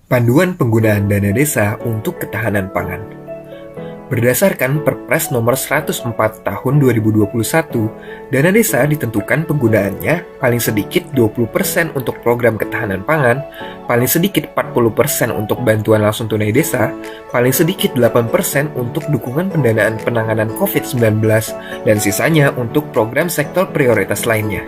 Panduan penggunaan dana desa untuk ketahanan pangan. Berdasarkan Perpres nomor 104 tahun 2021, dana desa ditentukan penggunaannya paling sedikit 20% untuk program ketahanan pangan, paling sedikit 40% untuk bantuan langsung tunai desa, paling sedikit 8% untuk dukungan pendanaan penanganan COVID-19, dan sisanya untuk program sektor prioritas lainnya.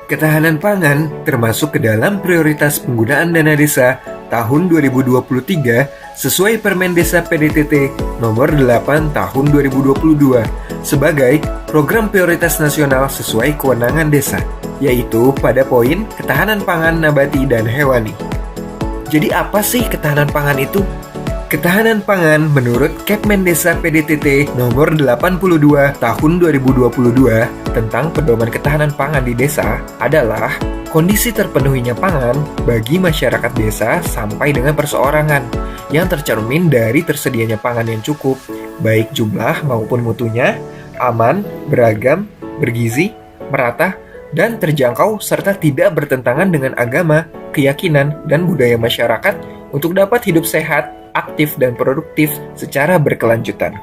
Ketahanan pangan termasuk ke dalam prioritas penggunaan dana desa tahun 2023 sesuai Permen Desa PDTT nomor 8 tahun 2022 sebagai program prioritas nasional sesuai kewenangan desa, yaitu pada poin ketahanan pangan nabati dan hewani. Jadi apa sih ketahanan pangan itu? Ketahanan pangan menurut Kepmen Desa PDTT nomor 82 tahun 2022 tentang pedoman ketahanan pangan di desa adalah kondisi terpenuhinya pangan bagi masyarakat desa sampai dengan perseorangan yang tercermin dari tersedianya pangan yang cukup, baik jumlah maupun mutunya, aman, beragam, bergizi, merata, dan terjangkau serta tidak bertentangan dengan agama, keyakinan, dan budaya masyarakat untuk dapat hidup sehat, aktif, dan produktif secara berkelanjutan.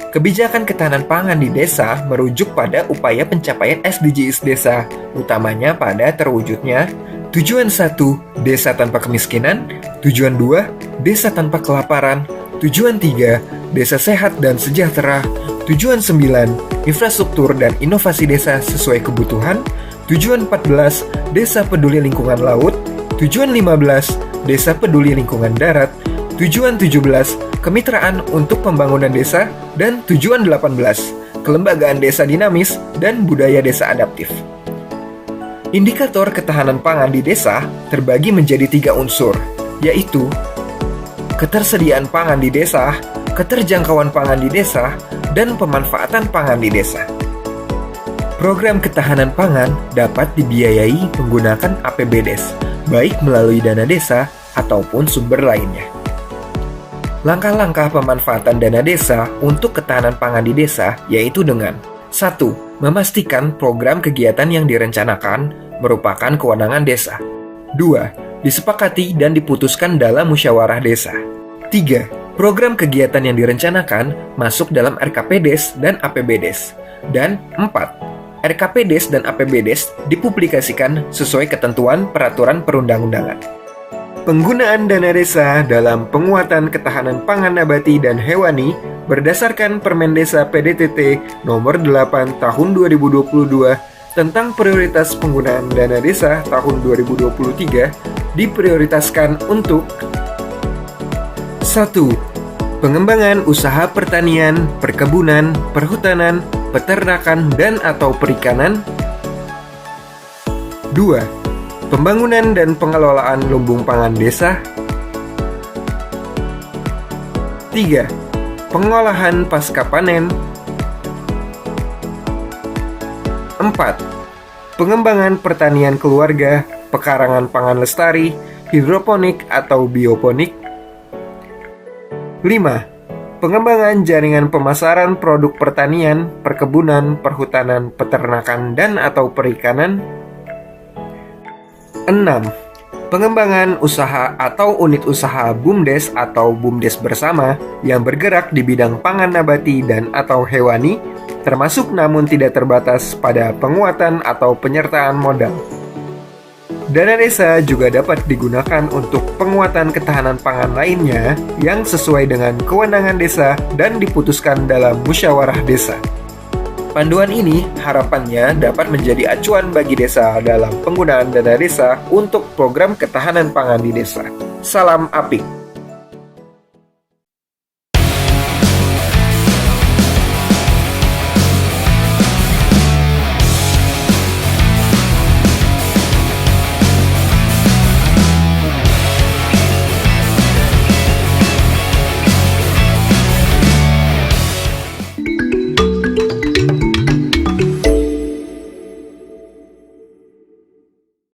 Kebijakan ketahanan pangan di desa merujuk pada upaya pencapaian SDGs desa, utamanya pada terwujudnya Tujuan 1, Desa Tanpa Kemiskinan, Tujuan 2, Desa Tanpa Kelaparan, Tujuan 3, Desa Sehat dan Sejahtera, Tujuan 9, Infrastruktur dan Inovasi Desa Sesuai Kebutuhan, Tujuan 14, Desa Peduli Lingkungan Laut, Tujuan 15, Desa Peduli Lingkungan Darat, Tujuan 17, Kemitraan untuk Pembangunan Desa, dan Tujuan 18, Kelembagaan Desa Dinamis dan Budaya Desa Adaptif. Indikator ketahanan pangan di desa terbagi menjadi 3 unsur, yaitu ketersediaan pangan di desa, keterjangkauan pangan di desa, dan pemanfaatan pangan di desa. Program ketahanan pangan dapat dibiayai menggunakan APBDes, baik melalui dana desa ataupun sumber lainnya. Langkah-langkah pemanfaatan dana desa untuk ketahanan pangan di desa yaitu dengan 1. Memastikan program kegiatan yang direncanakan merupakan kewenangan desa. 2. Disepakati dan diputuskan dalam musyawarah desa. 3. Program kegiatan yang direncanakan masuk dalam RKPDes dan APBDes. Dan 4. RKPDes dan APBDes dipublikasikan sesuai ketentuan peraturan perundang-undangan. Penggunaan dana desa dalam penguatan ketahanan pangan nabati dan hewani berdasarkan Permen Desa PDTT nomor 8 tahun 2022 tentang prioritas penggunaan dana desa tahun 2023 diprioritaskan untuk 1. Pengembangan usaha pertanian, perkebunan, perhutanan, peternakan, dan atau perikanan. 2. Pembangunan dan pengelolaan lumbung pangan desa. 3. Pengolahan pasca panen. 4. Pengembangan pertanian keluarga, pekarangan pangan lestari, hidroponik atau bioponik. 5. Pengembangan jaringan pemasaran produk pertanian, perkebunan, perhutanan, peternakan, dan atau perikanan. 6. Pengembangan usaha atau unit usaha BUMDes atau BUMDes bersama yang bergerak di bidang pangan nabati dan atau hewani, termasuk namun tidak terbatas pada penguatan atau penyertaan modal. Dana desa juga dapat digunakan untuk penguatan ketahanan pangan lainnya yang sesuai dengan kewenangan desa dan diputuskan dalam musyawarah desa. Panduan ini harapannya dapat menjadi acuan bagi desa dalam penggunaan dana desa untuk program ketahanan pangan di desa. Salam Apik.